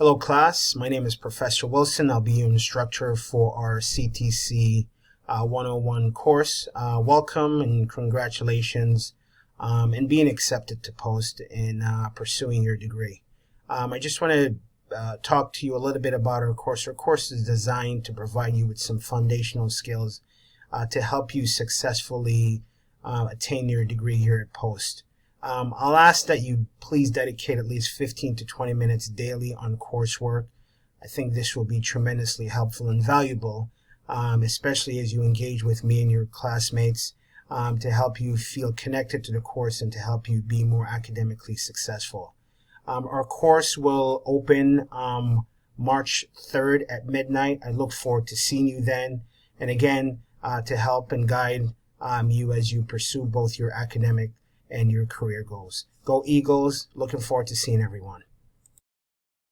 Hello class, my name is Professor Wilson. I'll be your instructor for our CTC 101 course. Welcome and congratulations in being accepted to post in pursuing your degree. I just want to talk to you a little bit about our course. Our course is designed to provide you with some foundational skills to help you successfully attain your degree here at Post. I'll ask that you please dedicate at least 15 to 20 minutes daily on coursework. I think this will be tremendously helpful and valuable, especially as you engage with me and your classmates to help you feel connected to the course and to help you be more academically successful. Our course will open March 3rd at midnight. I look forward to seeing you then, and again to help and guide you as you pursue both your academic and your career goals. Go Eagles. Looking forward to seeing everyone.